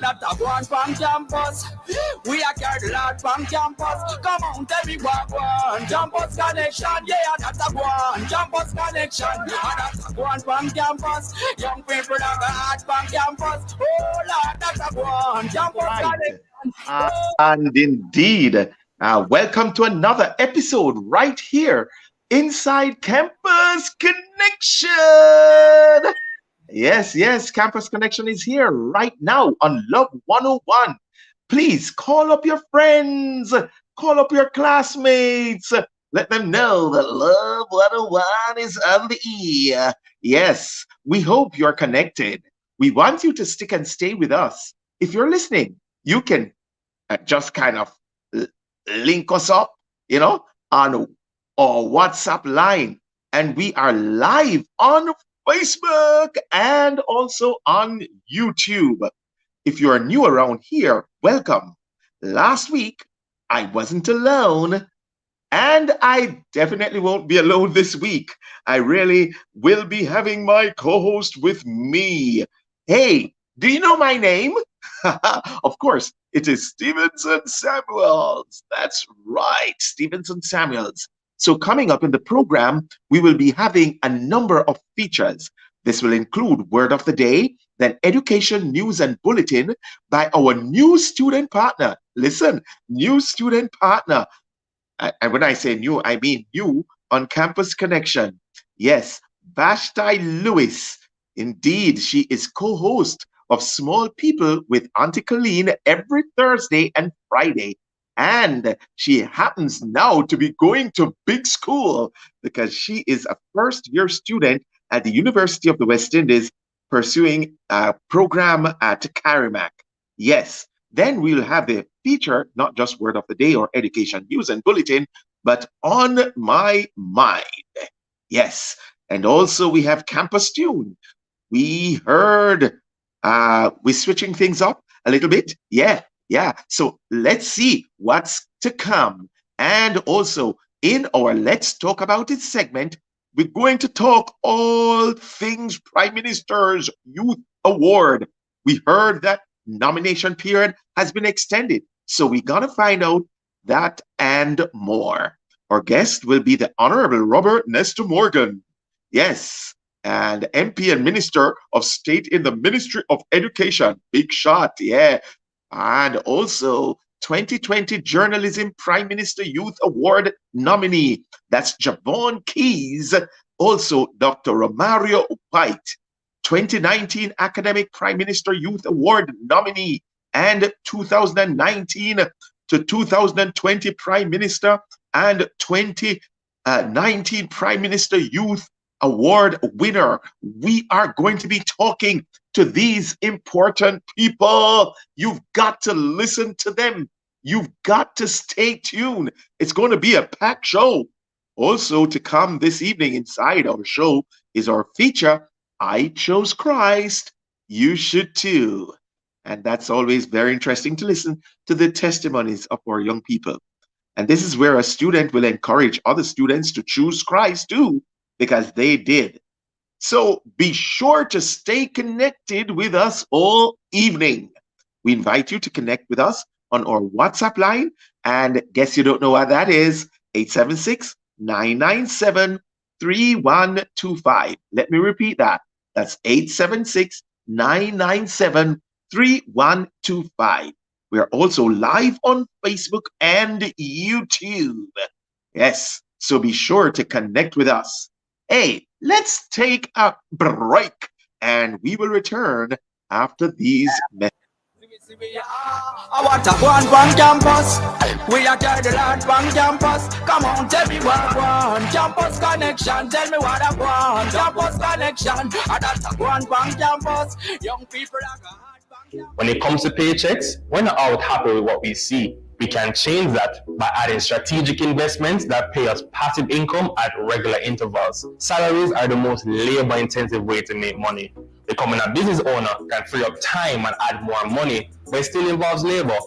That a go on from campus. We are carry the lad from campus. Come on, tell me what one. Campus connection, yeah, that's a go on. Campus connection, and that's a go on from campus. Young people that got hard from campus. Oh Lord, that's a go on. Campus connection. And indeed, welcome to another episode right here inside Campus Connection. Yes, Campus Connection is here right now on Love 101. Please call up your friends, call up your classmates, let them know that Love 101 is on the air. Yes, we hope you're connected. We want you to stick and stay with us. If you're listening, you can just kind of link us up, on our WhatsApp line. And we are live on Facebook and also on YouTube. If you are new around here, welcome. Last week, I wasn't alone, and I definitely won't be alone this week. I really will be having my co-host with me. Hey, do you know my name? Of course, it is Stevenson Samuels. That's right, Stevenson Samuels. So coming up in the program, we will be having a number of features. This will include Word of the Day, then Education, News, and Bulletin by our new student partner. Listen, new student partner. And when I say new, I mean new on Campus Connection. Yes, Vashti Lewis. Indeed, she is co-host of Small People with Auntie Colleen every Thursday and Friday. And she happens now to be going to big school because she is a first-year student at the University of the West Indies pursuing a program at Carimac. Yes, then we'll have the feature, not just Word of the Day or Education, News, and Bulletin, but On My Mind. Yes, and also we have Campus Tune. We heard we're switching things up a little bit. Yeah. So let's see what's to come. And also in our Let's Talk About It segment, we're going to talk all things Prime Minister's Youth Award. We heard that nomination period has been extended. So we're going to find out that and more. Our guest will be the Honorable Robert Nestor Morgan. Yes, and MP and Minister of State in the Ministry of Education. Big shot, yeah. And also 2020 Journalism Prime Minister Youth Award nominee. That's Javon Keys. Also Dr. Romario White. 2019 Academic Prime Minister Youth Award nominee and 2019 to 2020 Prime Minister and 2019 Prime Minister Youth Award winner. We are going to be talking to these important people. You've got to listen to them. You've got to stay tuned. It's going to be a packed show. Also to come this evening inside our show is our feature, I Chose Christ, You Should Too. And that's always very interesting to listen to the testimonies of our young people. And this is where a student will encourage other students to choose Christ too, because they did. So be sure to stay connected with us all evening. We invite you to connect with us on our WhatsApp line. And guess you don't know what that is, 876-997-3125. Let me repeat that. That's 876-997-3125. We are also live on Facebook and YouTube. Yes, so be sure to connect with us. Hey, let's take a break and we will return after these messages. I want to go on campus. We are carry the lad from campus. Come on, tell me what I want. Campus connection, tell me what I want. Campus connection, I got to go on campus. Young people are hard. When it comes to paychecks, we're not all happy with what we see. We can change that by adding strategic investments that pay us passive income at regular intervals. Salaries are the most labor-intensive way to make money. Becoming a business owner can free up time and add more money, but it still involves labor.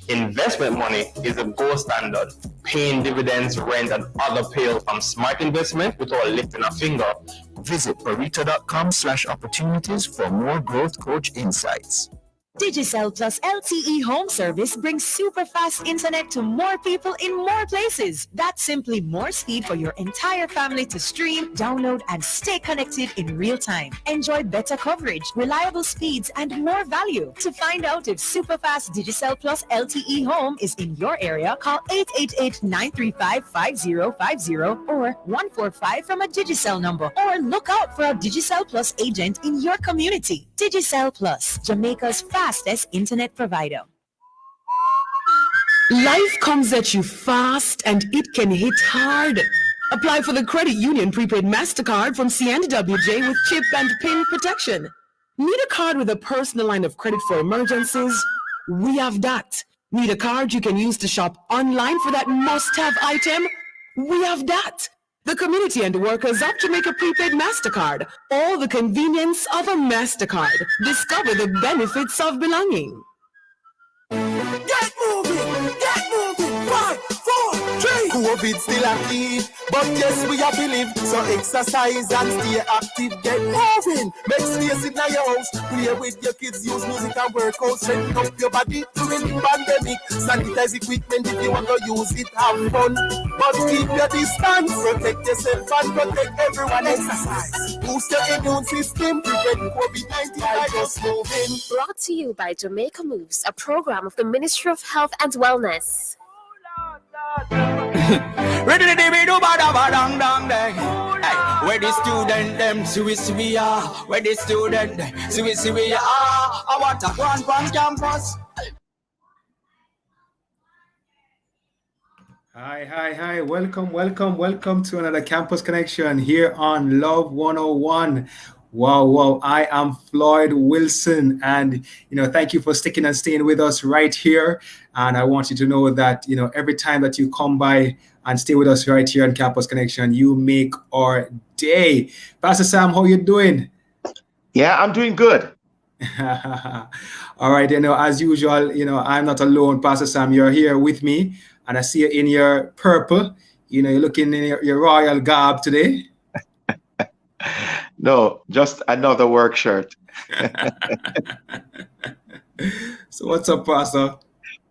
Investment money is the gold standard, paying dividends, rent, and other payout from smart investment without lifting a finger. Visit burrito.com/opportunities for more growth coach insights. Digicel Plus LTE Home Service brings super fast internet to more people in more places. That's simply more speed for your entire family to stream, download, and stay connected in real time. Enjoy better coverage, reliable speeds, and more value. To find out if super fast Digicel Plus LTE Home is in your area, call 888-935-5050 or 145 from a Digicel number, or look out for a Digicel Plus agent in your community. Digicel Plus, Jamaica's fastest internet provider. Life comes at you fast and it can hit hard. Apply for the Credit Union Prepaid MasterCard from CNWJ with chip and PIN protection. Need a card with a personal line of credit for emergencies? We have that. Need a card you can use to shop online for that must-have item? We have that. The community and workers of Jamaica Prepaid MasterCard. All the convenience of a MasterCard. Discover the benefits of belonging. Get moving! Get moving! 5, 4, 3. COVID still active, but yes, we have to live. So exercise and stay active. Get moving! Make space in your house. Play with your kids, use music and work out. Strengthen up your body during the pandemic. Sanitize equipment if you want to use it. Have fun, but keep your distance. Protect yourself and protect everyone. Exercise. Boost your immune system. Prevent COVID-19 by just moving. Brought to you by Jamaica Moves, a program of the Ministry of Health and Wellness. Ready to do bada dang dang. Hey, where the student them see are. Where the student see are. I want a one campus. Hi. Welcome to another Campus Connection here on Love 101. Wow. I am Floyd Wilson, and thank you for sticking and staying with us right here. And I want you to know that every time that you come by and stay with us right here on Campus Connection, you make our day. Pastor Sam, how you doing? Yeah, I'm doing good. All right, as usual, I'm not alone. Pastor Sam, you're here with me, and I see you in your purple. You're looking in your royal garb today. No, just another work shirt. So what's up, Pastor?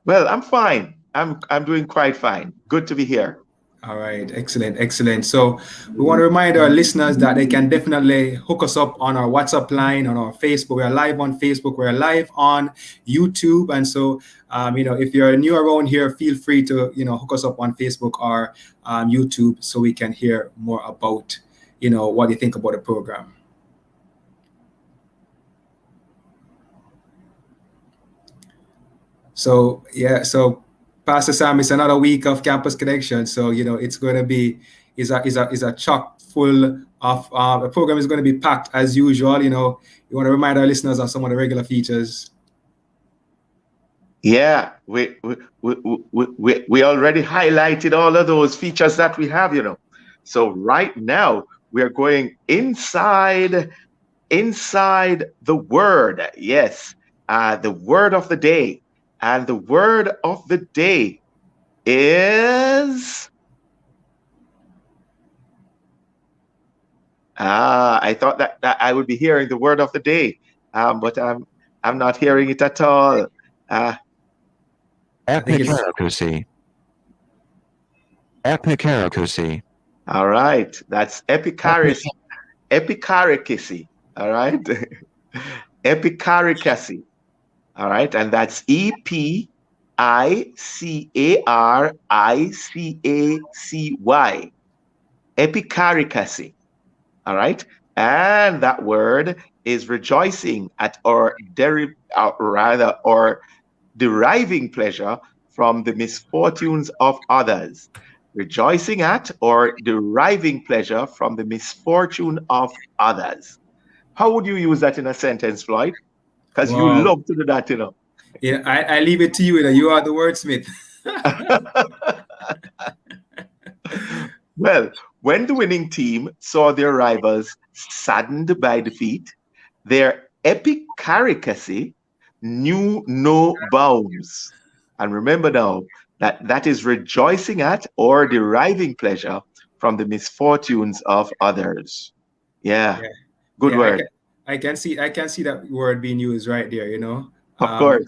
Well, I'm fine. I'm doing quite fine. Good to be here. All right, excellent. So we want to remind our listeners that they can definitely hook us up on our WhatsApp line, on our Facebook. We're live on Facebook. We're live on YouTube. And so, if you're new around here, feel free to, hook us up on Facebook or YouTube so we can hear more about what you think about the program. So Pastor Sam, it's another week of Campus Connection. So it's going to be is a chock full of the program is going to be packed as usual. You want to remind our listeners of some of the regular features. Yeah, we already highlighted all of those features that we have. So right now we are going inside the word. Yes, the word of the day. And the word of the day is... I thought that I would be hearing the word of the day, but I'm not hearing it at all. Epicaracy. All right, that's epicaracy. Epicaracy. All right, epicaracy. All right, and that's EPICARICACY. Epicaricacy. All right, and that word is rejoicing at or deriving pleasure from the misfortunes of others. Rejoicing at or deriving pleasure from the misfortune of others. How would you use that in a sentence, Floyd? Because you love to do that, Yeah, I leave it to you. You are the wordsmith. Well, when the winning team saw their rivals saddened by defeat, their epicaricacy knew no bounds. And remember now that is rejoicing at or deriving pleasure from the misfortunes of others. Yeah. Good word. I can see that word being used right there, Of course.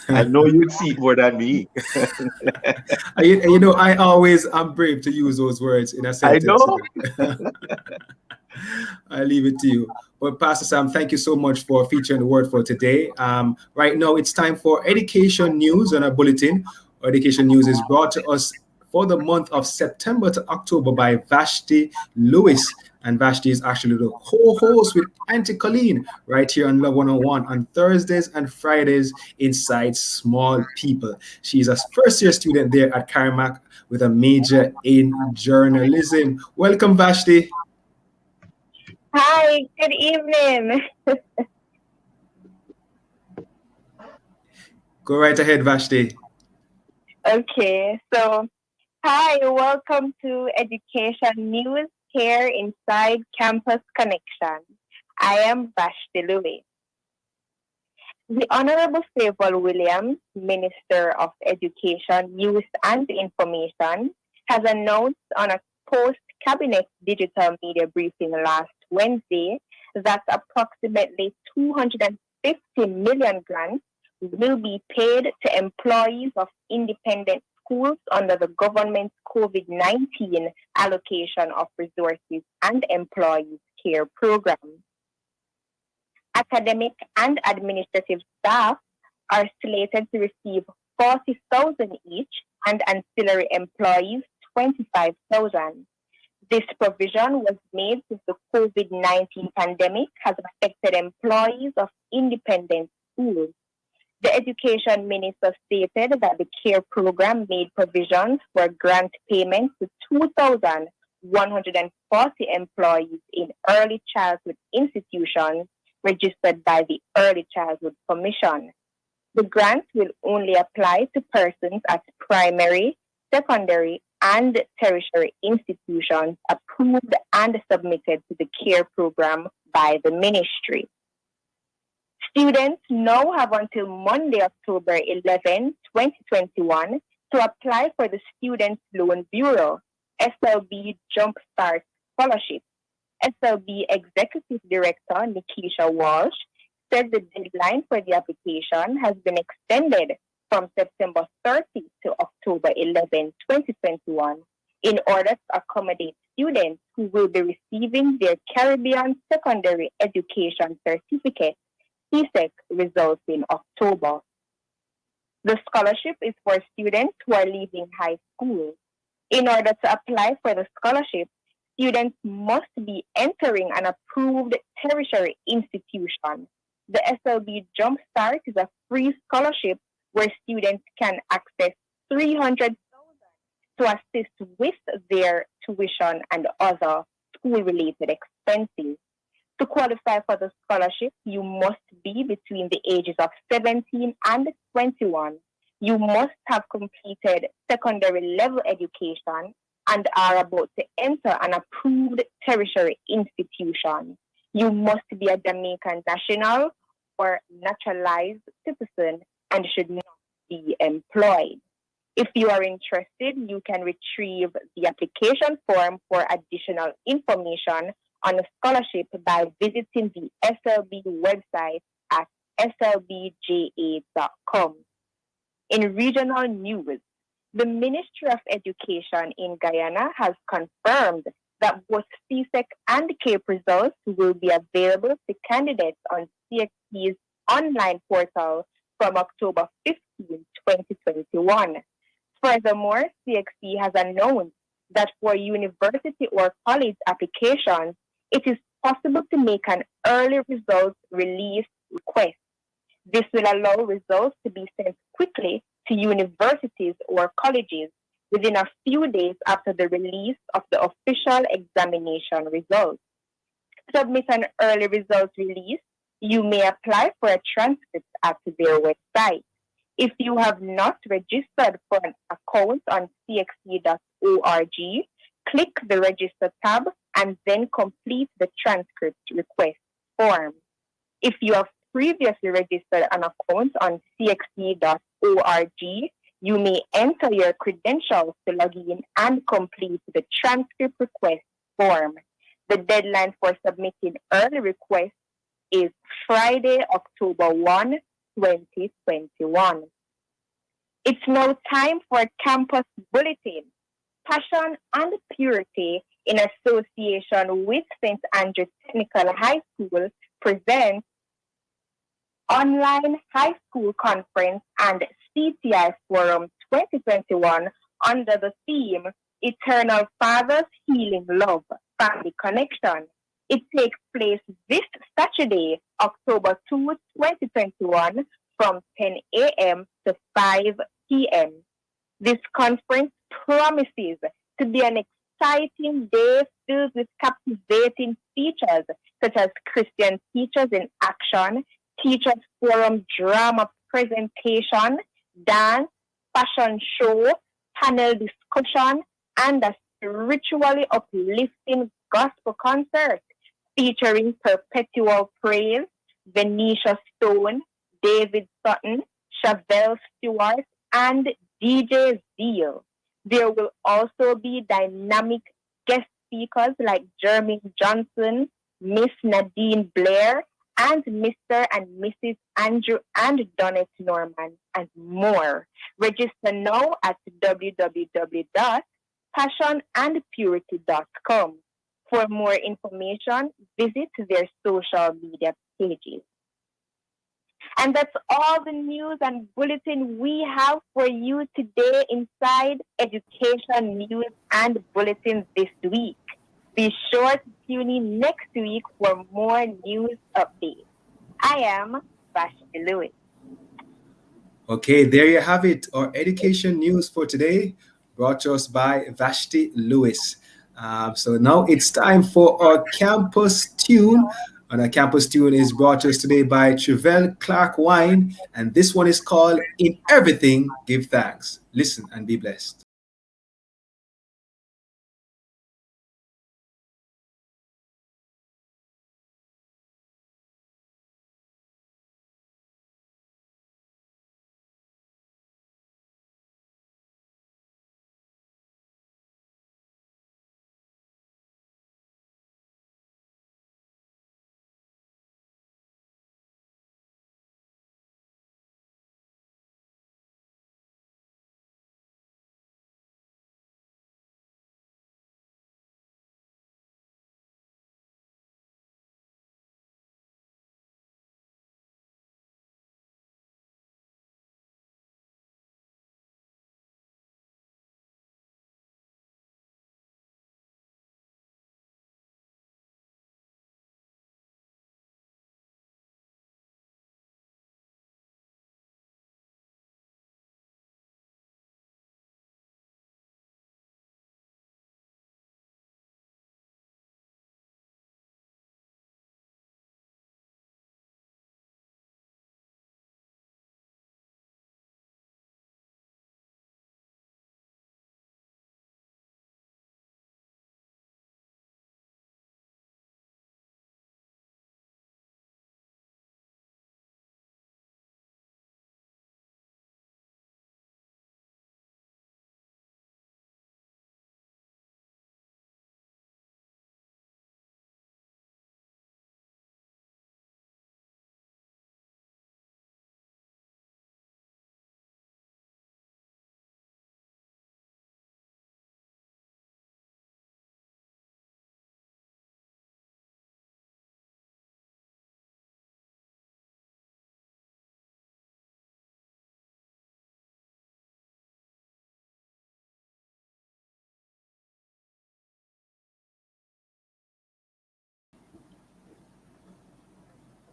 I know you'd see it more than me. I always am brave to use those words in a I sentence. know. I leave it to you. But Pastor Sam, thank you so much for featuring the word for today. Right now, it's time for education news on our bulletin. Education news is brought to us for the month of September to October by Vashti Lewis. And Vashti is actually the co-host with Auntie Colleen right here on Love 101 on Thursdays and Fridays inside Small People. She's a first-year student there at Carmack with a major in journalism. Welcome, Vashti. Hi, good evening. Go right ahead, Vashti. Okay, so hi, welcome to Education News here inside Campus Connection. I am Vashti Lewis. The Honorable Favour Williams, Minister of Education, Youth and Information, has announced on a post-cabinet digital media briefing last Wednesday that approximately 250 million grants will be paid to employees of independent schools under the government's COVID-19 allocation of resources and employees care program. Academic and administrative staff are slated to receive 40,000 each, and ancillary employees 25,000. This provision was made since the COVID-19 pandemic has affected employees of independent schools. The education minister stated that the CARE program made provisions for grant payments to 2,140 employees in early childhood institutions registered by the Early Childhood Commission. The grant will only apply to persons at primary, secondary, and tertiary institutions approved and submitted to the CARE program by the ministry. Students now have until Monday, October 11, 2021, to apply for the Student Loan Bureau, SLB Jumpstart Scholarship. SLB Executive Director Nikisha Walsh said the deadline for the application has been extended from September 30 to October 11, 2021, in order to accommodate students who will be receiving their Caribbean Secondary Education Certificate, CSEC, results in October. The scholarship is for students who are leaving high school. In order to apply for the scholarship, students must be entering an approved tertiary institution. The SLB Jumpstart is a free scholarship where students can access $300,000 to assist with their tuition and other school-related expenses. To qualify for the scholarship, you must be between the ages of 17 and 21. You must have completed secondary level education and are about to enter an approved tertiary institution. You must be a Jamaican national or naturalized citizen and should not be employed. If you are interested, you can retrieve the application form for additional information on the scholarship by visiting the SLB website at slbja.com. In regional news, the Ministry of Education in Guyana has confirmed that both CSEC and CAPE results will be available to candidates on CXC's online portal from October 15, 2021. Furthermore, CXC has announced that for university or college applications, it is possible to make an early results release request. This will allow results to be sent quickly to universities or colleges within a few days after the release of the official examination results. To submit an early results release, you may apply for a transcript at their website. If you have not registered for an account on cxc.org, click the Register tab and then complete the transcript request form. If you have previously registered an account on cxc.org, you may enter your credentials to log in and complete the transcript request form. The deadline for submitting early requests is Friday, October 1, 2021. It's now time for Campus Bulletin. Passion and Purity, in association with St. Andrew Technical High School, presents Online High School Conference and CTI Forum 2021 under the theme Eternal Father's Healing Love, Family Connection. It takes place this Saturday, October 2, 2021, from 10 a.m. to 5 p.m. This conference promises to be an exciting day filled with captivating features such as Christian Teachers in Action, Teachers Forum drama presentation, dance, fashion show, panel discussion, and a spiritually uplifting gospel concert featuring Perpetual Praise, Venetia Stone, David Sutton, Chevelle Stewart, and DJ Zeal. There will also be dynamic guest speakers like Jermaine Johnson, Miss Nadine Blair, and Mr. and Mrs. Andrew and Donette Norman, and more. Register now at www.passionandpurity.com. For more information, visit their social media pages. And that's all the news and bulletin we have for you today inside Education News and Bulletin this week. Be sure to tune in next week for more news updates. I am Vashti Lewis. Okay, there you have it. Our education news for today, brought to us by Vashti Lewis. So now it's time for our campus tune. And our campus tune is brought to us today by Trevelle Clark Wine. And this one is called In Everything, Give Thanks. Listen and be blessed.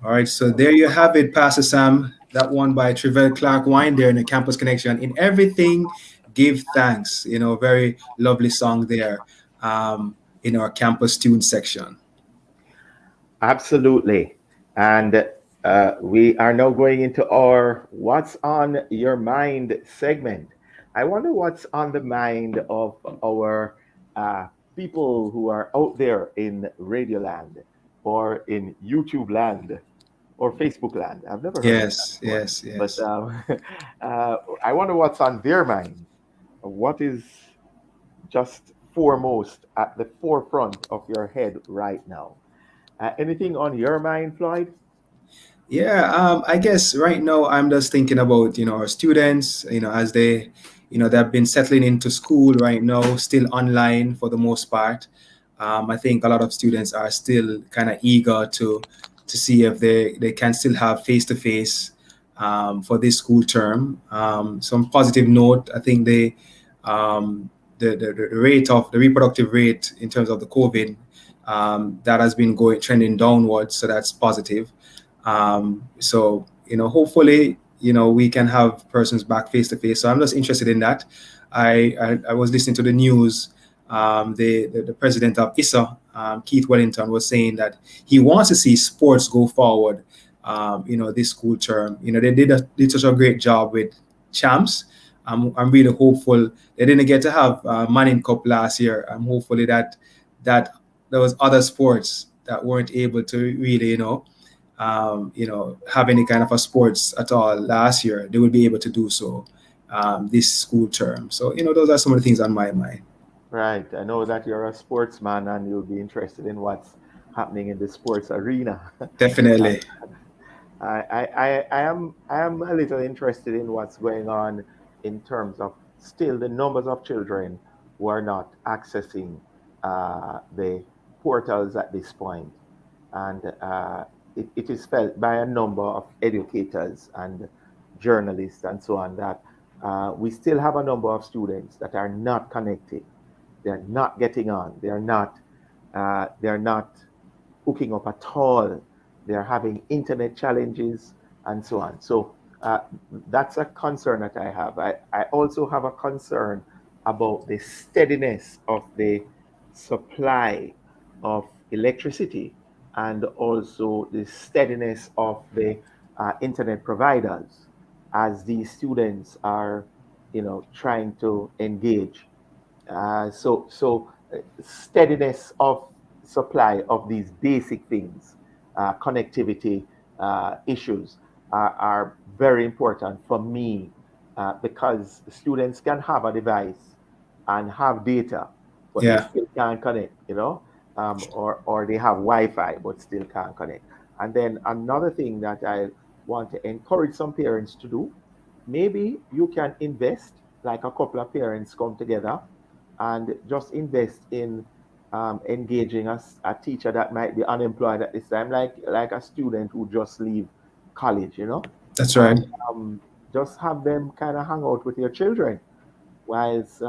All right, so there you have it, Pastor Sam. That one by Trevelle Clark Wine there in the Campus Connection. In Everything, Give Thanks. You know, very lovely song there in our Campus Tune section. Absolutely. And we are now going into our What's on Your Mind segment. I wonder what's on the mind of our people who are out there in Radio Land or in YouTube Land or Facebook Land. I've never heard of that before. Yes. But I wonder what's on their minds. What is just foremost at the forefront of your head right now? Anything on your mind, Floyd? Yeah, I guess right now I'm just thinking about, our students, as they, they've been settling into school right now, still online for the most part. I think a lot of students are still kind of eager to see if they can still have face-to-face for this school term. Some positive note, I think the rate of the reproductive rate in terms of the COVID, that has been trending downwards, so that's positive. So, hopefully, we can have persons back face to face. So I'm just interested in that. I was listening to the news. The president of ISA, Keith Wellington, was saying that he wants to see sports go forward. This school term. They did such a great job with champs. I'm really hopeful. They didn't get to have Manning Cup last year. I'm hopefully that there was other sports that weren't able to really, have any kind of a sports at all last year. They will be able to do so this school term. So, those are some of the things on my mind. Right. I know that you're a sportsman and you'll be interested in what's happening in the sports arena. Definitely. I am a little interested in what's going on in terms of still the numbers of children who are not accessing the portals at this point. And it is felt by a number of educators and journalists and so on that we still have a number of students that are not connected. They're not getting on. They're not hooking up at all. They're having internet challenges and so on. So that's a concern that I have. I also have a concern about the steadiness of the supply of electricity and also the steadiness of the internet providers as these students are, trying to engage. So steadiness of supply of these basic things, connectivity issues are very important for me because students can have a device and have data, but they Yeah. still can't connect, or they have Wi-Fi but still can't connect. And then another thing that I want to encourage some parents to do, maybe you can invest, like a couple of parents come together and just invest in engaging a teacher that might be unemployed at this time, like a student who just leave college, That's right. and just have them kind of hang out with your children whilst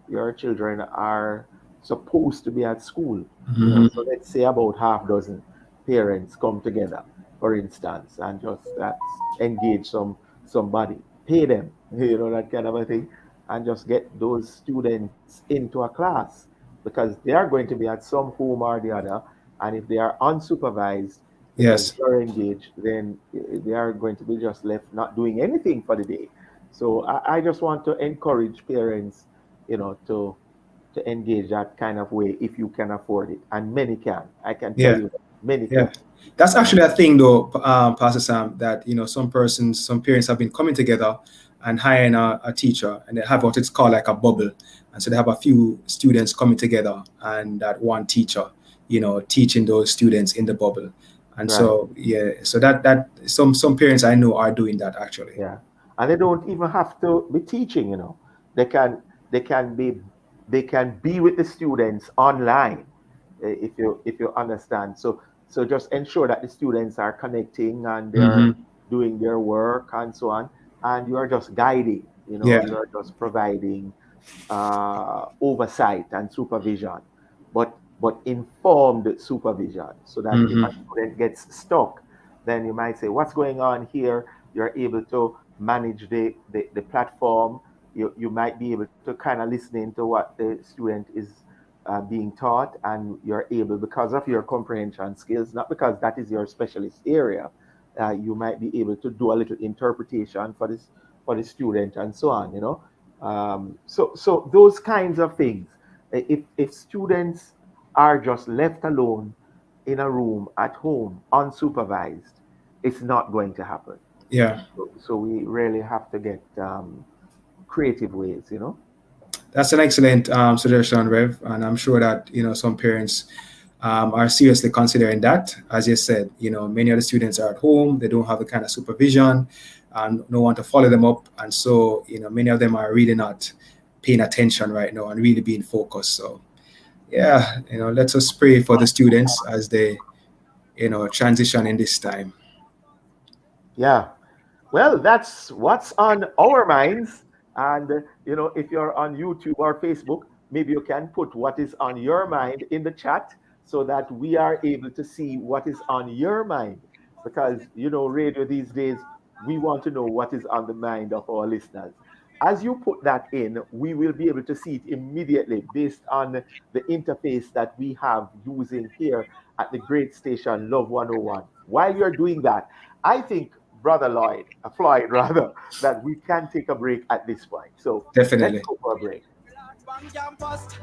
your children are supposed to be at school. So let's say about half dozen parents come together, for instance, and just engage somebody, pay them, that kind of a thing, and just get those students into a class because they are going to be at some home or the other, and if they are unsupervised because Yes. they're engaged, then they are going to be just left not doing anything for the day. So I just want to encourage parents, to engage that kind of way if you can afford it, and many can. I can tell Yeah. you that many Yeah. can. That's actually a thing, though, Pastor Sam, that some parents have been coming together and hiring a teacher, and they have what it's called like a bubble, and so they have a few students coming together, and that one teacher, teaching those students in the bubble, and Right. so yeah, so that some parents I know are doing that actually. Yeah. And they don't even have to be teaching, They can they can be they can be with the students online, if you understand. So just ensure that the students are connecting and they're doing their work and so on. And you are just guiding, Yeah. you are just providing oversight and supervision, but informed supervision, so that if a student gets stuck, then you might say, "What's going on here?" You're able to manage the platform. You might be able to kind of listen into what the student is being taught, and you're able, because of your comprehension skills, not because that is your specialist area, you might be able to do a little interpretation for the student and so on. So those kinds of things. If students are just left alone in a room at home unsupervised, it's not going to happen. Yeah. So we really have to get creative ways. That's an excellent suggestion, Rev, and I'm sure that some parents are seriously considering that. As you said, many of the students are at home, they don't have the kind of supervision and no one to follow them up. And so, many of them are really not paying attention right now and really being focused. So, yeah, let's us pray for the students as they, transition in this time. Yeah. Well, that's what's on our minds. And, if you're on YouTube or Facebook, maybe you can put what is on your mind in the chat so that we are able to see what is on your mind. Because, radio these days, we want to know what is on the mind of our listeners. As you put that in, we will be able to see it immediately based on the interface that we have using here at the great station Love 101. While you're doing that, I think, Floyd, rather, that we can take a break at this point. So definitely. Let's go for a break.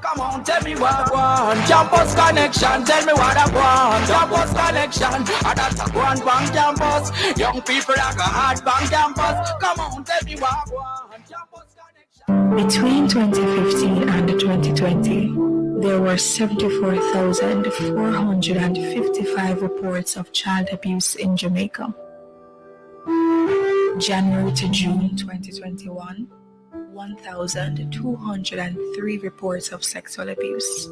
Come on, tell me what I want. Campus connection, tell me what I want. Campus connection, that's a one bank campus. Young people are a hard bank campus. Come on, tell me what I want. Campus connection. Between 2015 and 2020, there were 74,455 reports of child abuse in Jamaica. January to June 2021, 1,203 reports of sexual abuse,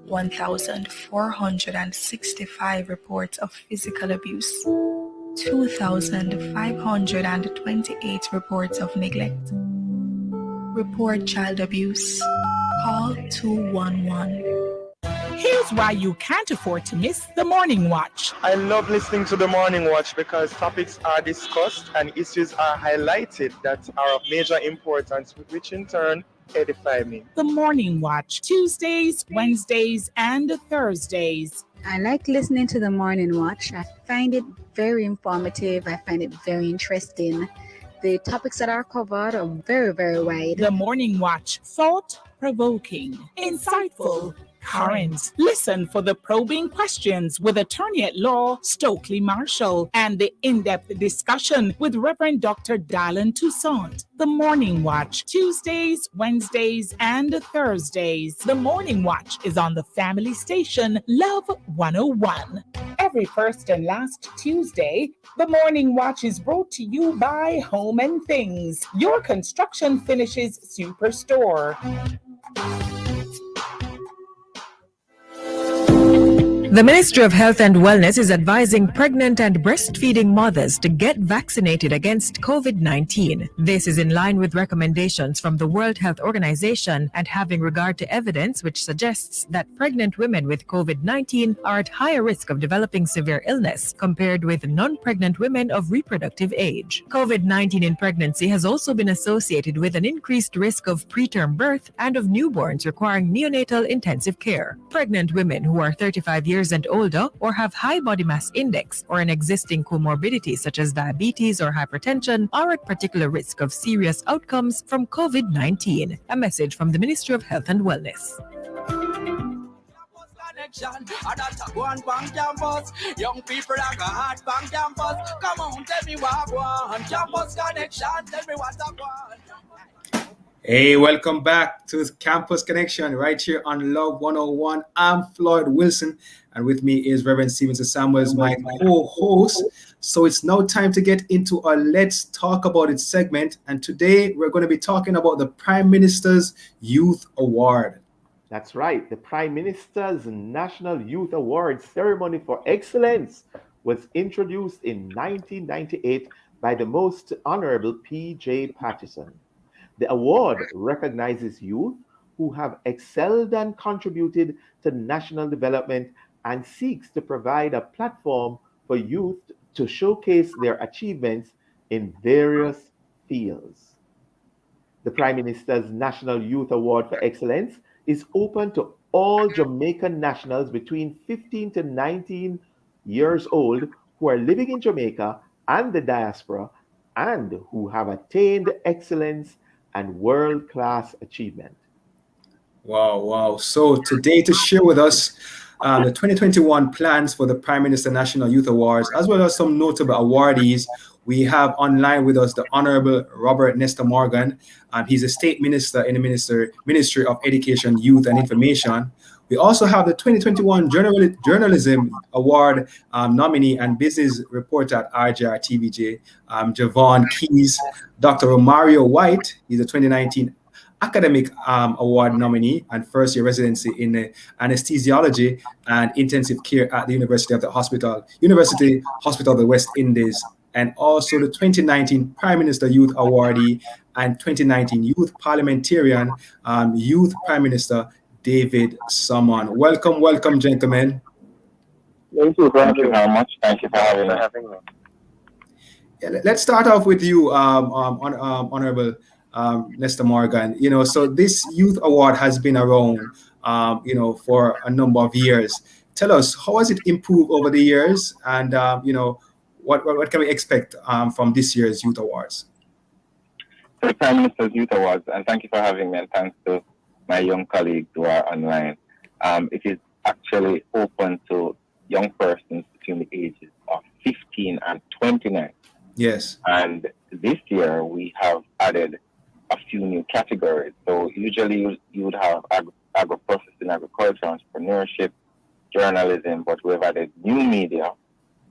1,465 reports of physical abuse, 2,528 reports of neglect. Report child abuse. Call 211. Here's why you can't afford to miss the Morning Watch. I love listening to the Morning Watch because topics are discussed and issues are highlighted that are of major importance, which in turn edify me. The Morning Watch, Tuesdays, Wednesdays, and Thursdays. I like listening to the Morning Watch. I find it very informative. I find it very interesting. The topics that are covered are very, very wide. The Morning Watch, thought-provoking, insightful, current. Listen for the probing questions with attorney at law Stokely Marshall and the in-depth discussion with Reverend Dr. Dylan Toussaint. The Morning Watch, Tuesdays, Wednesdays, and Thursdays. The Morning Watch is on the family station Love 101. Every first and last Tuesday, the Morning Watch is brought to you by Home and Things, your construction finishes superstore. The Ministry of Health and Wellness is advising pregnant and breastfeeding mothers to get vaccinated against COVID-19. This is in line with recommendations from the World Health Organization and having regard to evidence which suggests that pregnant women with COVID-19 are at higher risk of developing severe illness compared with non-pregnant women of reproductive age. COVID-19 in pregnancy has also been associated with an increased risk of preterm birth and of newborns requiring neonatal intensive care. Pregnant women who are 35 years and older or have high body mass index or an existing comorbidity such as diabetes or hypertension are at particular risk of serious outcomes from COVID-19. A message from the Ministry of Health and Wellness. Young people are a hard bank campus. Come on, tell me what I want. Campus connection, tell me what I want. Hey, welcome back to Campus Connection right here on Love 101. I'm Floyd Wilson, and with me is Reverend Stevenson Samuels, my co-host. So it's now time to get into our Let's Talk About It segment. And today we're going to be talking about the Prime Minister's Youth Award. That's right. The Prime Minister's National Youth Award Ceremony for Excellence was introduced in 1998 by the Most Honorable P.J. Patterson. The award recognizes youth who have excelled and contributed to national development and seeks to provide a platform for youth to showcase their achievements in various fields. The Prime Minister's National Youth Award for Excellence is open to all Jamaican nationals between 15 to 19 years old who are living in Jamaica and the diaspora and who have attained excellence and world-class achievement. Wow. So today to share with us the 2021 plans for the Prime Minister National Youth Awards, as well as some notable awardees, we have online with us the Honorable Robert Nestor Morgan. He's a State Minister in the Ministry of Education, Youth and Information. We also have the 2021 Journalism Award nominee and business reporter at RJR TVJ, Javon Keys, Dr. Romario White. He's a 2019 Academic Award nominee and first-year residency in anesthesiology and intensive care at the University Hospital of the West Indies, and also the 2019 Prime Minister Youth Awardee and 2019 Youth Parliamentarian Youth Prime Minister David Summon. Welcome, gentlemen. Thank you very much. Thank you for having me. Yeah, let's start off with you, Honorable Lester Morgan. So this youth award has been around, for a number of years. Tell us, how has it improved over the years, and what can we expect from this year's youth awards? So the Prime Minister's Youth Awards, and thank you for having me, and thanks to my young colleagues who are online. It is actually open to young persons between the ages of 15 and 29. Yes. And this year we have added a few new categories. So usually you would have agro-processing, agriculture, entrepreneurship, journalism, but we've added new media.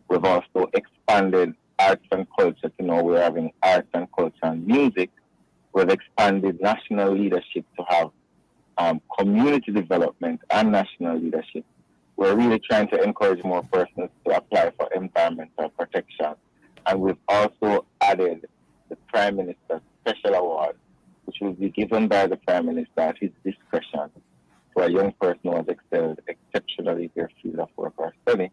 We've also expanded arts and culture to know we're having arts and culture and music. We've expanded national leadership to have community development and national leadership. We're really trying to encourage more persons to apply for environmental protection. And we've also added the Prime Minister's Special Award, which will be given by the Prime Minister at his discretion to a young person who has excelled exceptionally in their field of work or study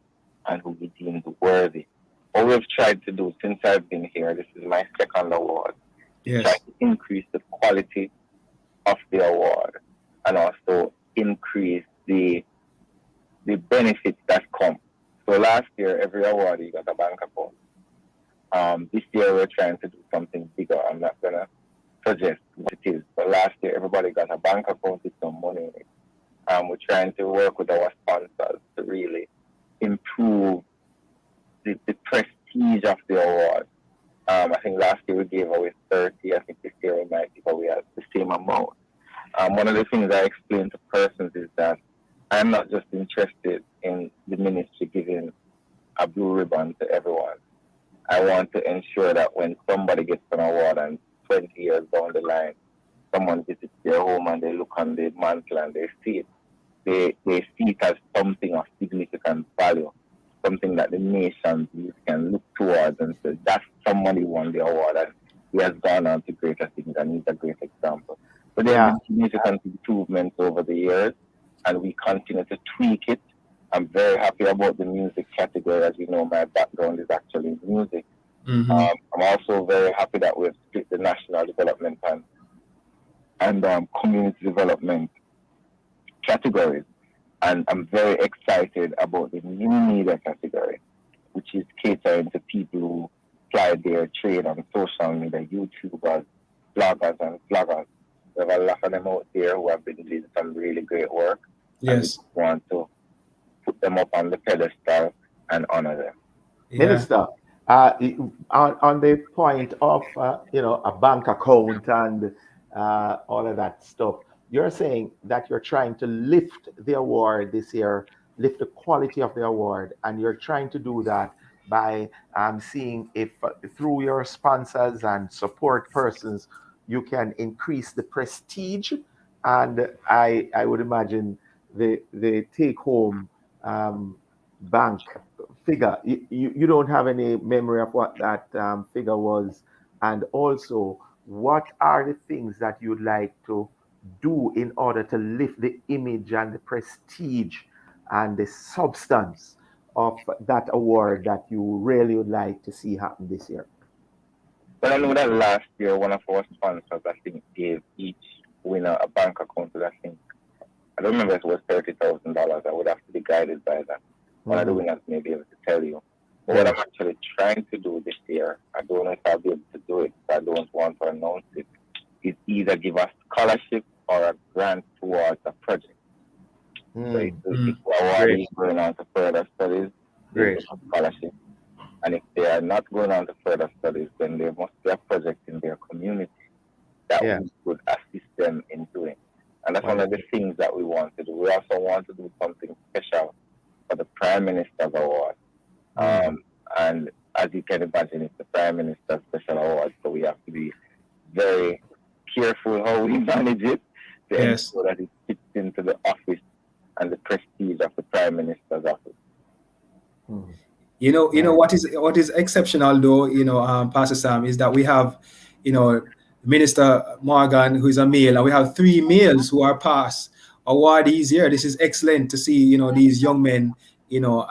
and who we deemed worthy. What we've tried to do since I've been here, this is my second award, yes, try to increase the quality of the award and also increase the benefits that come. So last year, every awardee got a bank account. This year, we're trying to do something bigger. I'm not going to suggest what it is, but last year, everybody got a bank account with some money in it. We're trying to work with our sponsors to really improve the prestige of the award. I think last year we gave away 30. I think this year we might give away the same amount. One of the things I explain to persons is that I'm not just interested in the ministry giving a blue ribbon to everyone. I want to ensure that when somebody gets an award and 20 years down the line, someone visits their home and they look on the mantle and they see it. They see it as something of significant value, something that the nation's youth can look towards and say, that's somebody won the award and he has gone on to greater things and he's a great example. So there have been significant improvements over the years and we continue to tweak it. I'm very happy about the music category. As you know, my background is actually in music. Mm-hmm. I'm also very happy that we've split the national development and community development categories. And I'm very excited about the new media category, which is catering to people who apply their trade on social media, YouTubers, bloggers, and vloggers. There are a lot of them out there who have been doing some really great work. Yes. And we want to put them up on the pedestal and honor them. Minister, on the point of a bank account and all of that stuff, you're saying that you're trying to lift the award this year, lift the quality of the award, and you're trying to do that by seeing if through your sponsors and support persons you can increase the prestige, and I would imagine the take home bank figure. You don't have any memory of what that figure was, and also what are the things that you'd like to do in order to lift the image and the prestige and the substance of that award that you really would like to see happen this year? Well, I know that last year one of our sponsors, I think, gave each winner a bank account. I don't remember if it was $30,000. I would have to be guided by that. One of the winners may be able to tell you. But what I'm actually trying to do this year, I don't know if I'll be able to do it, I don't want to announce it, is either give a scholarship or a grant towards a project. So if the award is going on to further studies, they get a scholarship. And if they are not going on to further studies, then there must be a project in their community that we could assist them in doing. And And that's one of the things that we want to do. We also want to do something special for the Prime Minister's Award. And as you can imagine, it's the Prime Minister's Special Award, so we have to be very careful how we manage it to ensure that it fits into the office and the prestige of the Prime Minister's office. You know what is exceptional though, Pastor Sam, is that we have, Minister Morgan, who is a male, and we have 3 males who are past awardees here. This is excellent to see, these young men,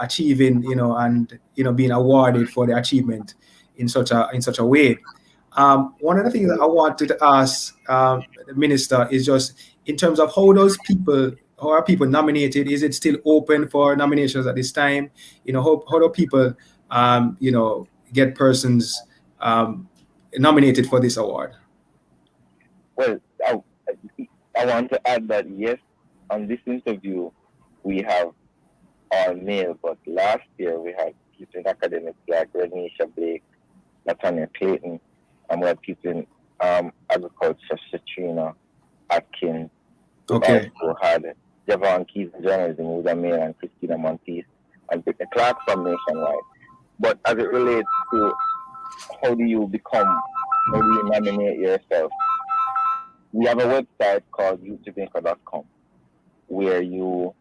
achieving, and being awarded for their achievement in such a way. One of the things that I wanted to ask the minister is just in terms of how are people nominated? Is it still open for nominations at this time? How do people, get persons nominated for this award? Well, I want to add that yes, on this interview we have all male, but last year we had people in academics like Renisha Blake, Latanya Clayton, and we had people in agriculture, Shatrina Atkins. Okay. We also had Javon Keys in journalism, who's a male, and Christina Monteith, and Brittany Clark from Nationwide. But as it relates to how do you nominate yourself, we have a website called youthjamaica.com where you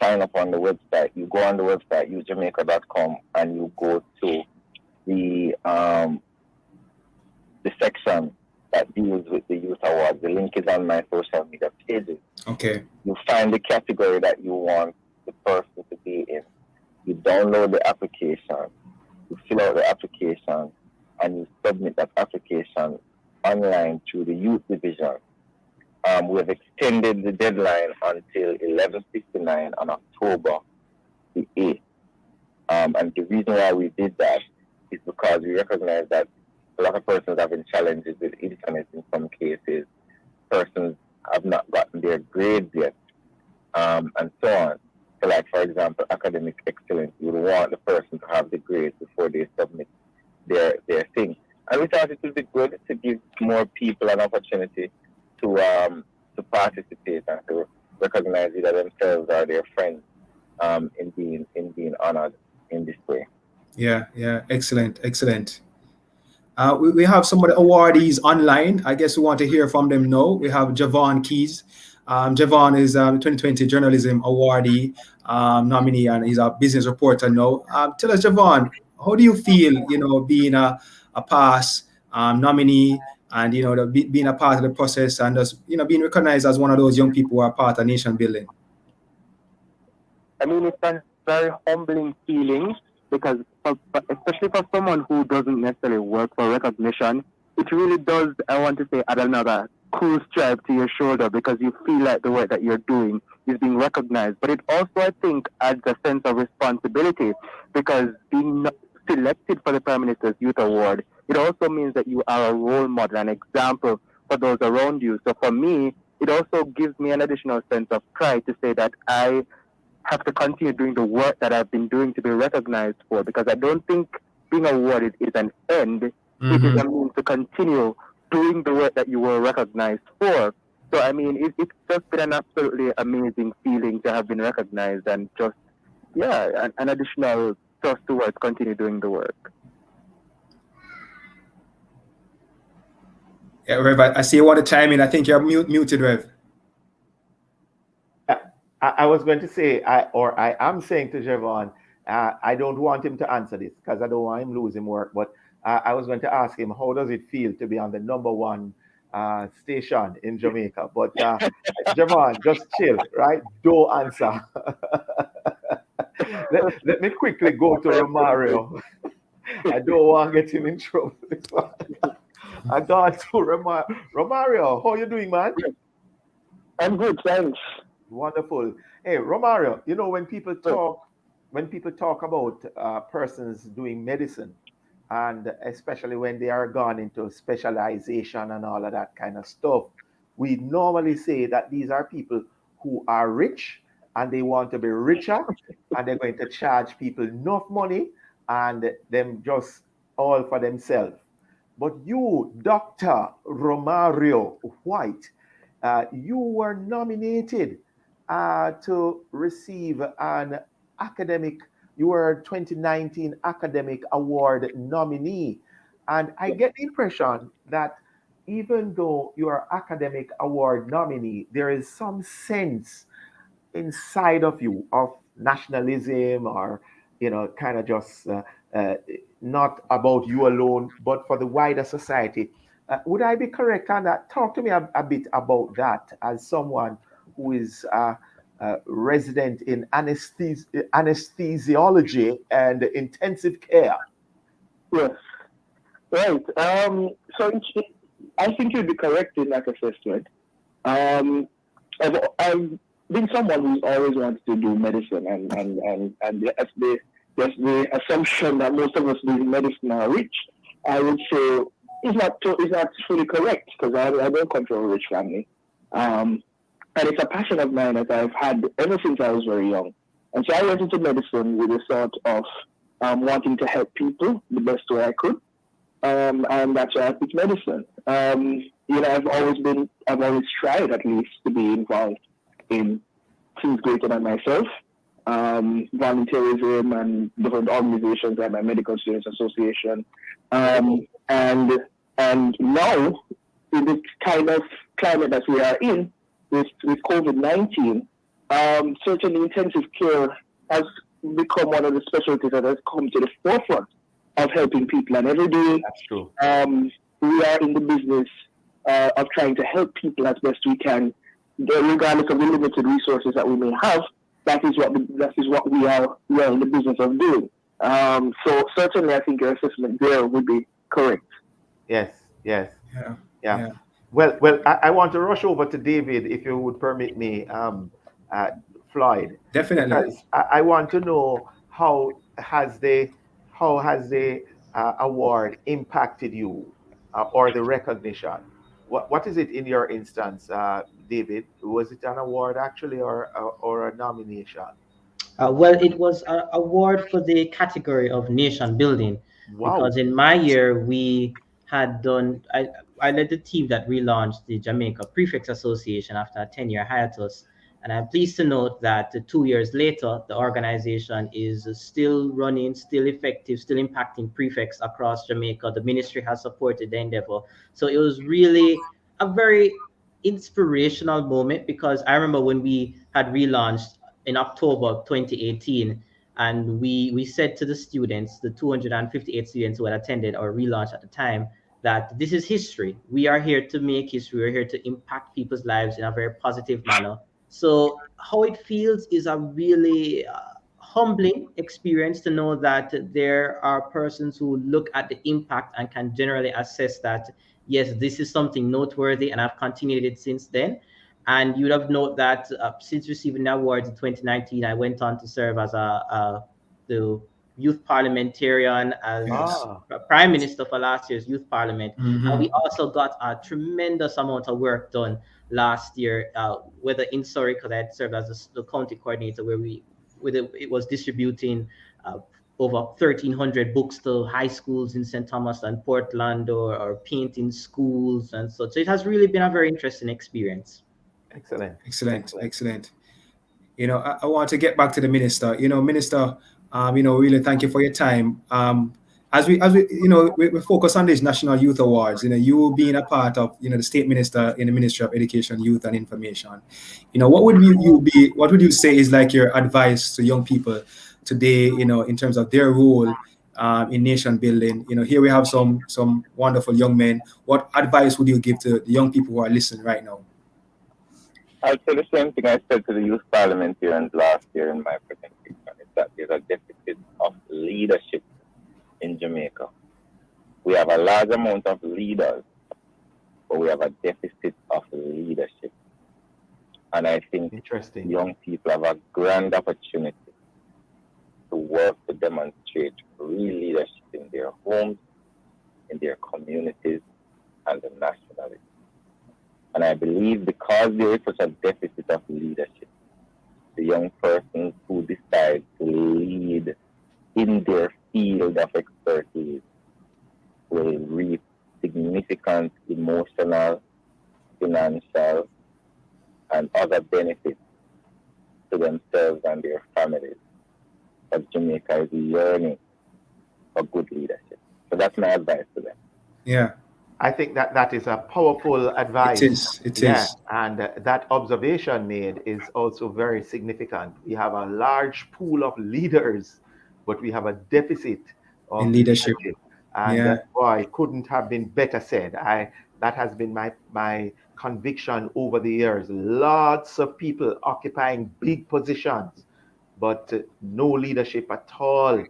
sign up on the website. You go on the website, youthjamaica.com, and you go to the section that deals with the Youth Awards. The link is on my social media pages. Okay. You find the category that you want the person to be in. You download the application, you fill out the application, and you submit that application online through the youth division. We have extended the deadline until 11:59 on October the 8th. And the reason why we did that is because we recognize that a lot of persons are having challenges with internet in some cases. Persons have not gotten their grades yet, and so on. So like, for example, academic excellence, you would want the person to have the grades before they submit their thing. And we thought it would be good to give more people an opportunity to participate and to recognize either themselves or their friends in being honored in this way. Yeah, excellent. We have some of the awardees online. I guess we want to hear from them now. We have Javon Keys. Javon is 2020 Journalism Awardee nominee, and he's a business reporter now. Tell us, Javon, how do you feel, being a past nominee and, being a part of the process and just, being recognized as one of those young people who are part of nation building? I mean, it's a very humbling feeling because, especially for someone who doesn't necessarily work for recognition, it really does, I want to say, add another cool stripe to your shoulder because you feel like the work that you're doing is being recognized. But it also, I think, adds a sense of responsibility because being selected for the Prime Minister's Youth Award, it also means that you are a role model, an example for those around you. So for me, it also gives me an additional sense of pride to say that I have to continue doing the work that I've been doing to be recognized for, because I don't think being awarded is an end. It is a means to continue doing the work that you were recognized for. So, I mean, it's just been an absolutely amazing feeling to have been recognized and just, an additional thrust towards continue doing the work. Yeah, Rev, I see you want to chime in. I think you're muted, Rev. I was going to say, I am saying to Javon, I don't want him to answer this because I don't want him losing work. But I was going to ask him, how does it feel to be on the #1 station in Jamaica? But Javon, just chill, right? Don't answer. let me quickly go to Romario. I don't want to get him in trouble. I got to Romario. How are you doing, man? I'm good, thanks. Wonderful. Hey, Romario, when people talk about persons doing medicine, and especially when they are gone into specialization and all of that kind of stuff, we normally say that these are people who are rich and they want to be richer and they're going to charge people enough money and them just all for themselves. But you, Dr. Romario White, you were nominated to receive an academic, you were 2019 Academic Award nominee. And I get the impression that even though you are academic award nominee, there is some sense inside of you of nationalism or kind of just uh, not about you alone but for the wider society. Would I be correct on that? Talk to me a bit about that as someone who is resident in anesthesiology and intensive care. Yes, right. I think you'd be correct in that assessment. I've been someone who's always wanted to do medicine, and that's the assumption that most of us doing medicine are rich. I would say is not fully correct because I don't come from a rich family, and it's a passion of mine that I've had ever since I was very young. And so I went into medicine with a sort of wanting to help people the best way I could. And that's why I picked medicine. I've always tried at least to be involved in things greater than myself, volunteerism and different organizations like my Medical Students Association. And now, in this kind of climate that we are in, with COVID-19, certainly intensive care has become one of the specialties that has come to the forefront of helping people. And every day, that's true. We are in the business of trying to help people as best we can, regardless of the limited resources that we may have. That is what we are in the business of doing. So certainly, I think your assessment there would be correct. Yes. Yeah. Well, I want to rush over to David, if you would permit me, Floyd. Definitely. Because I want to know how has the award impacted you, or the recognition? What is it in your instance, David? Was it an award actually, or a nomination? Well, it was an award for the category of nation building. Wow. Because in my year, we had done, I led the team that relaunched the Jamaica Prefects Association after a 10-year hiatus. And I'm pleased to note that 2 years later, the organization is still running, still effective, still impacting prefects across Jamaica. The ministry has supported the endeavor. So it was really a very inspirational moment, because I remember when we had relaunched in October 2018, and we said to the students, the 258 students who had attended our relaunch at the time, that this is history. We are here to make history. We're here to impact people's lives in a very positive manner. So how it feels is a really humbling experience to know that there are persons who look at the impact and can generally assess that, yes, this is something noteworthy, and I've continued it since then. And you would have noted that since receiving the awards in 2019, I went on to serve as the youth parliamentarian, as prime minister for last year's youth parliament. Mm-hmm. And we also got a tremendous amount of work done last year, whether in Surrey, because I had served as the county coordinator, where it was distributing over 1,300 books to high schools in St. Thomas and Portland, or painting schools and such. So it has really been a very interesting experience. Excellent. I want to get back to the minister. Minister, really thank you for your time. As we we focus on these National Youth Awards, you being a part of, the state minister in the Ministry of Education, Youth and Information, what would you say is like your advice to young people today, in terms of their role in nation building? Here we have some wonderful young men. What advice would you give to the young people who are listening right now? I'll say the same thing I said to the youth parliamentarians last year in my presentation, is that there's a deficit of leadership in Jamaica. We have a large amount of leaders, but we have a deficit of leadership. And I think young people have a grand opportunity to work to demonstrate real leadership in their homes, in their communities, and nationally. And I believe because there is such a deficit of leadership, the young persons who decide to lead in their field of expertise will reap significant emotional, financial, and other benefits to themselves and their families. But Jamaica is yearning for good leadership. So that's my advice to them. Yeah. I think that is a powerful advice. It is. And that observation made is also very significant. We have a large pool of leaders, but we have a deficit of In leadership. And boy, couldn't have been better said. That has been my conviction over the years. Lots of people occupying big positions, but no leadership at all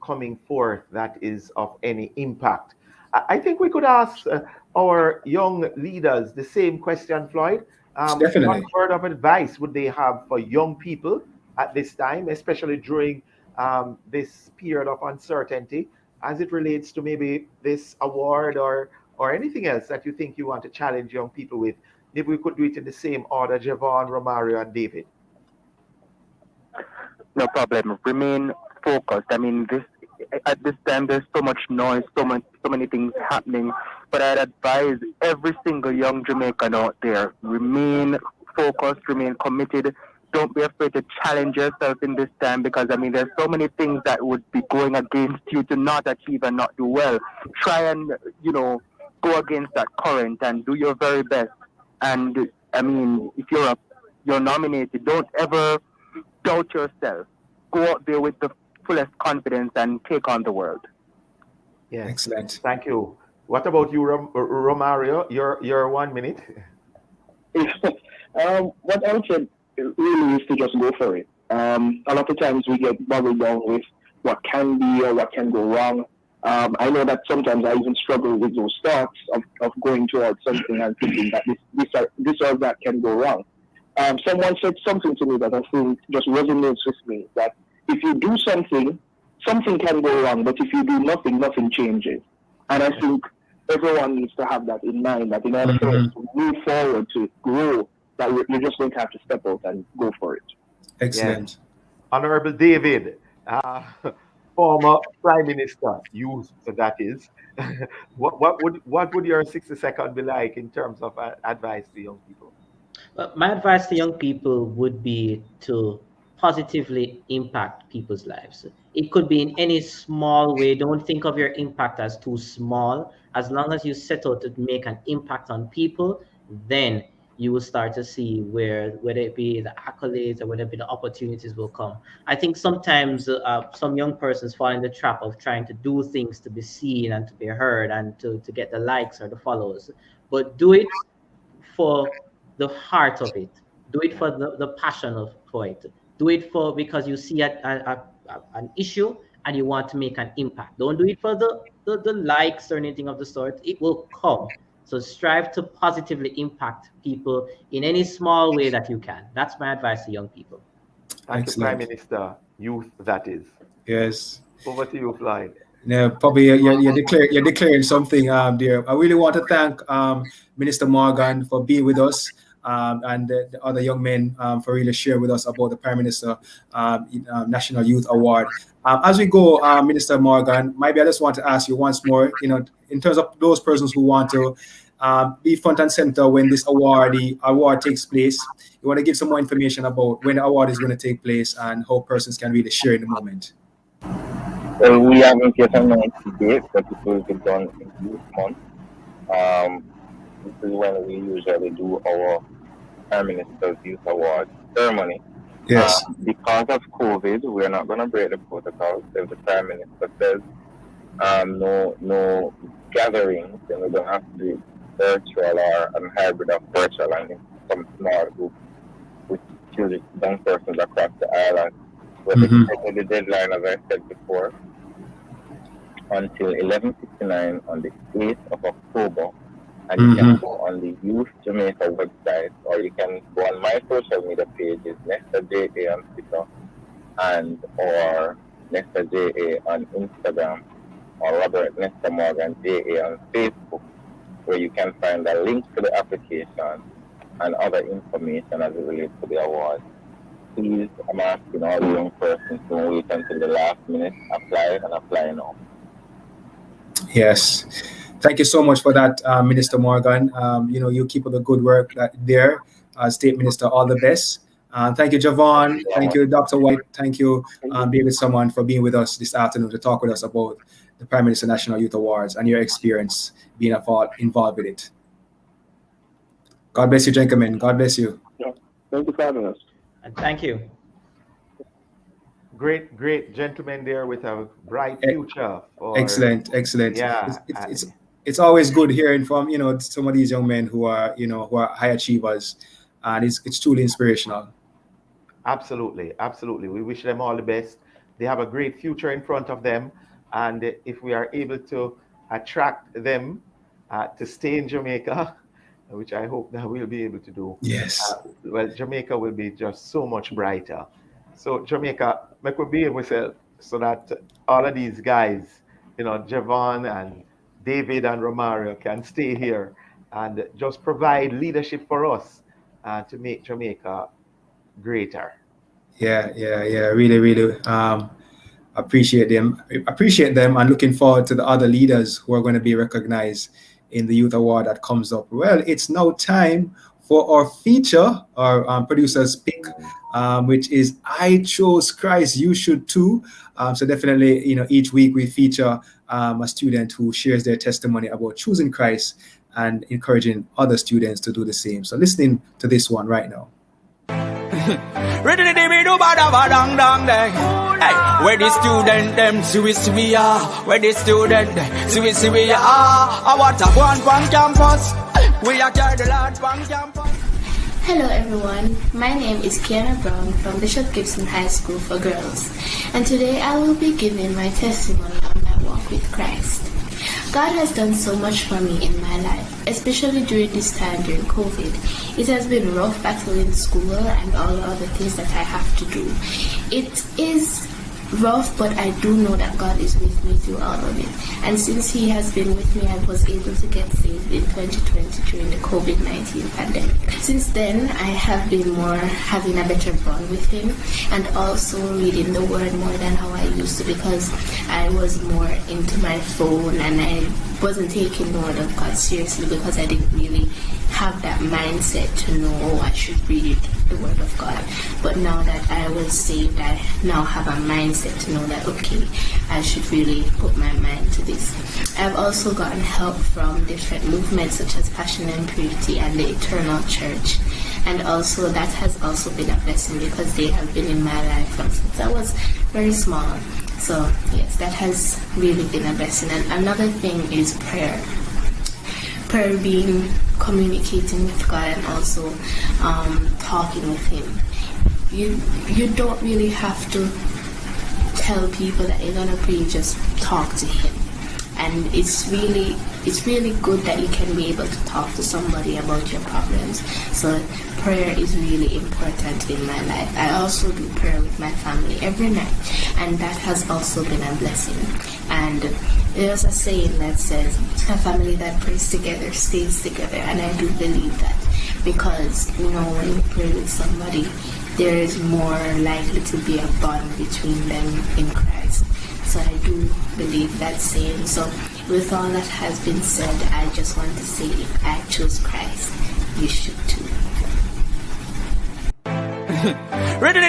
coming forth that is of any impact. I think we could ask our young leaders the same question, Floyd. Definitely. What word of advice would they have for young people at this time, especially during this period of uncertainty, as it relates to maybe this award or anything else that you think you want to challenge young people with? Maybe we could do it in the same order, Javon, Romario, and David. No problem. Remain focused. I mean, at this time there's so much noise, so many things happening. But I'd advise every single young Jamaican out there, remain focused, remain committed. Don't be afraid to challenge yourself in this time, because I mean there's so many things that would be going against you to not achieve and not do well. Try and go against that current and do your very best. And I mean, if you're nominated, don't ever doubt yourself. Go out there with the fullest confidence and take on the world. Yes. Excellent. Thank you. What about you, Romario? Your 1 minute. What I would say really is to just go for it. A lot of times we get boggled down with what can be or what can go wrong. I know that sometimes I even struggle with those thoughts of going towards something and thinking that this or that can go wrong. Someone said something to me that I think just resonates with me, that if you do something can go wrong, but if you do nothing, nothing changes. And I think everyone needs to have that in mind, that in order for us to move forward, to grow, that you're just going to have to step out and go for it. Excellent. Yes. Honorable David, former Prime Minister, that is. what would your 60-second be like in terms of advice to young people? My advice to young people would be to positively impact people's lives. It could be in any small way. Don't think of your impact as too small. As long as you set out to make an impact on people, then you will start to see whether it be the accolades or whether it be the opportunities will come. I think sometimes some young persons fall in the trap of trying to do things to be seen and to be heard and to get the likes or the follows. But do it for the heart of it. Do it for the passion for it. Do it because you see an issue and you want to make an impact. Don't do it for the likes or anything of the sort. It will come. So strive to positively impact people in any small way that you can. That's my advice to young people. Thank you, Prime Minister. Youth, that is. Yes. Over to you, Floyd. Yeah, probably you're declaring something there. I really want to thank Minister Morgan for being with us, and the other young men for really sharing with us about the Prime Minister National Youth Award. As we go, Minister Morgan, maybe I just want to ask you once more, in terms of those persons who want to be front and center when this award takes place, you want to give some more information about when the award is going to take place and how persons can really share in the moment. Well, we haven't yet announced the date, but it will be done in this month. This is when we usually do our Prime Minister's Youth Award ceremony. Yes. Because of COVID, we're not going to break the protocols. If the Prime Minister says no gatherings, then we're going to have to do virtual or a hybrid of virtual and some small group with children, young persons across the island. We're extending the deadline, as I said before, until 11:59 on the 8th of October. And you can go on the Youth Jamaica website, or you can go on my social media pages, Nesta JA on Twitter, or Nesta JA on Instagram, or Robert Nesta Morgan JA on Facebook, where you can find a link to the application and other information as it relates to the award. Please, I'm asking all the young persons to wait until the last minute, apply now. Yes. Thank you so much for that, Minister Morgan. You keep up the good work there, State Minister. All the best. Thank you, Javon. Thank you, Dr. White. Thank you, David Someone, for being with us this afternoon to talk with us about the Prime Minister National Youth Awards and your experience being involved with it. God bless you, gentlemen. God bless you. Thank you for having us. And thank you. Great gentleman there with a bright future. Excellent. Yeah, it's always good hearing from some of these young men who are high achievers, and it's truly inspirational. Absolutely. We wish them all the best. They have a great future in front of them, and if we are able to attract them to stay in Jamaica, which I hope that we'll be able to do. Yes. Well, Jamaica will be just so much brighter. So Jamaica, make we be able to, so that all of these guys, Javon and David and Romario can stay here and just provide leadership for us to make Jamaica greater. Yeah. Really. Appreciate them, and looking forward to the other leaders who are going to be recognized in the Youth Award that comes up. Well, it's now time for our feature, our producer's pick, which is I Chose Christ, You Should Too. So definitely, each week we feature a student who shares their testimony about choosing Christ and encouraging other students to do the same. So listening to this one right now. Where the student them we are. Where the student we are. I want to go on campus. We are the Lord on campus. Hello everyone, my name is Kiana Brown from Bishop Gibson High School for Girls, and today I will be giving my testimony on my walk with Christ. God has done so much for me in my life, especially during this time during COVID. It has been rough battling school and all the other things that I have to do. It is rough, but I do know that God is with me through all of it. And since He has been with me, I was able to get saved in 2020 during the COVID-19 pandemic. Since then, I have been having a better bond with Him, and also reading the Word more than how I used to, because I was more into my phone and I wasn't taking the Word of God seriously because I didn't really have that mindset to know, I should read the Word of God. But now that I was saved, I now have a mindset to know that, okay, I should really put my mind to this. I've also gotten help from different movements such as Passion and Purity and the Eternal Church. And also that has also been a blessing because they have been in my life since I was very small. So yes, that has really been a blessing. And another thing is prayer. Prayer being communicating with God and also talking with Him. You don't really have to tell people that you're gonna pray, just talk to Him. And it's really good that you can be able to talk to somebody about your problems. So prayer is really important in my life. I also do prayer with my family every night, and that has also been a blessing. And there's a saying that says, a family that prays together stays together, and I do believe that, because when you pray with somebody, there is more likely to be a bond between them in Christ. So I do believe that saying. So with all that has been said, I just want to say, if I choose Christ, you should too. Where the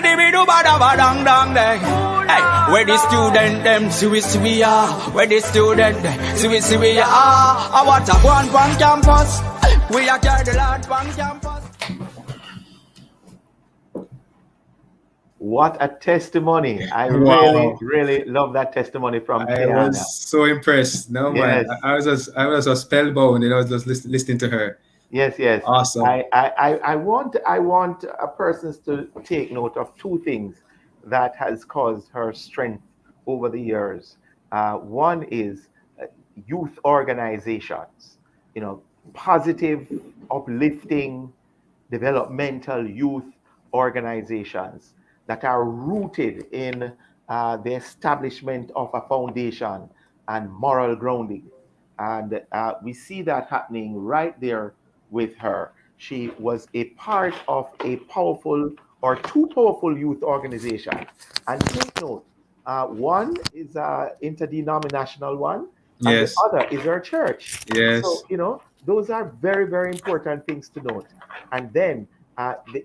student them we are. Where the student we are. I want to go on campus. We are the Lord on campus. What a testimony. I Wow. really love that testimony from I Kiana. was so impressed. No, man. Yes. I was just spellbound, I was just listening to her. Yes. Awesome. I want persons to take note of two things that has caused her strength over the years. One is youth organizations, positive, uplifting, developmental youth organizations that are rooted in the establishment of a foundation and moral grounding. And we see that happening right there with her. She was a part of a powerful or two powerful youth organizations. And take note, one is an interdenominational one, and Yes. the other is her church. Yes. So, those are very, very important things to note. And then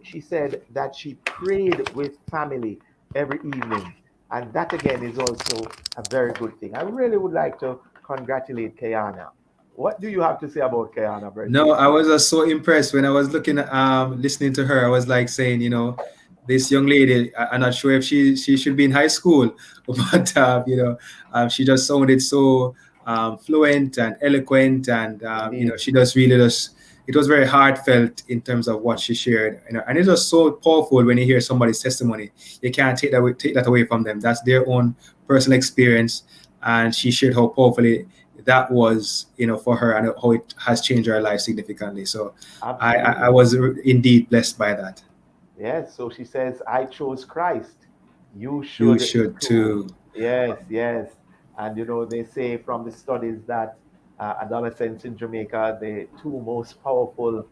she said that she prayed with family every evening. And that, again, is also a very good thing. I really would like to congratulate Kiana. What do you have to say about Kiana, Brett? No, I was just so impressed when I was listening to her. I was like saying, this young lady, I'm not sure if she should be in high school, but she just sounded so fluent and eloquent, and she just really does. It was very heartfelt in terms of what she shared, and it's just so powerful when you hear somebody's testimony. You can't take that away from them. That's their own personal experience, and she shared how powerfully that was, for her, and how it has changed her life significantly. So I was indeed blessed by that. Yes, so she says, I chose Christ. You should too. Yes, yes. And they say from the studies that adolescents in Jamaica, the two most powerful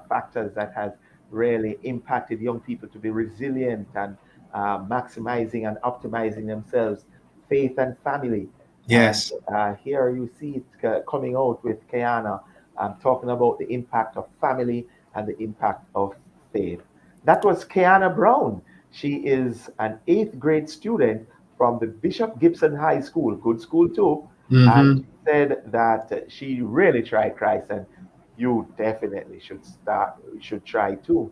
factors that has really impacted young people to be resilient and maximizing and optimizing themselves, faith and family. Yes. And here you see it coming out with Kiana, talking about the impact of family and the impact of faith. That was Kiana Brown. She is an 8th grade student from the Bishop Gibson High School, good school too. Mm-hmm. And she said that she really tried Christ, and you definitely should try too.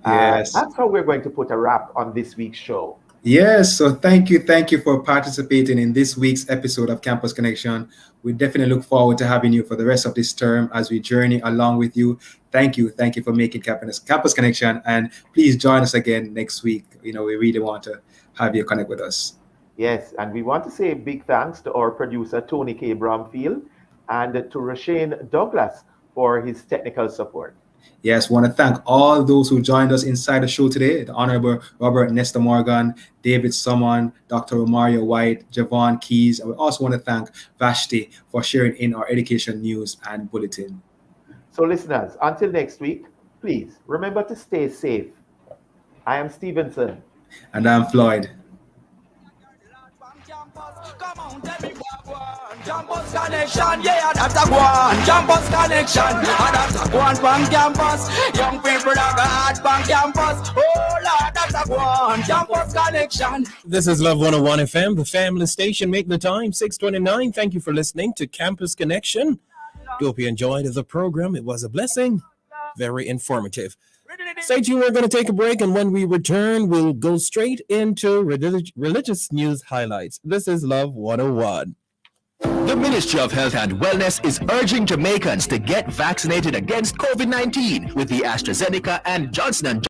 Yes. That's how we're going to put a wrap on this week's show. Yes, so thank you for participating in this week's episode of Campus Connection. We definitely look forward to having you for the rest of this term as we journey along with you. Thank you for making Campus Connection, and please join us again next week. We really want to have you connect with us. Yes, and we want to say big thanks to our producer Tony K. Bromfield and to Rashane Douglas for his technical support. Yes, want to thank all those who joined us inside the show today. The Honorable Robert Nesta Morgan, David Summon, Dr. Romario White, Javon Keys. And we also want to thank Vashti for sharing in our education news and bulletin. So listeners, until next week, please remember to stay safe. I am Stevenson. And I'm Floyd. Campus connection, yeah, that's a one. Campus connection, and that's a one from campus. Young people that got from campus. Oh Lord, that's a one. Campus connection. This is Love 101 FM, the family station. Make the time 6:29. Thank you for listening to Campus Connection. Hope you enjoyed the program. It was a blessing, very informative. Stay tuned. We're going to take a break, and when we return, we'll go straight into religious news highlights. This is Love 101. The Ministry of Health and Wellness is urging Jamaicans to get vaccinated against COVID-19 with the AstraZeneca and Johnson &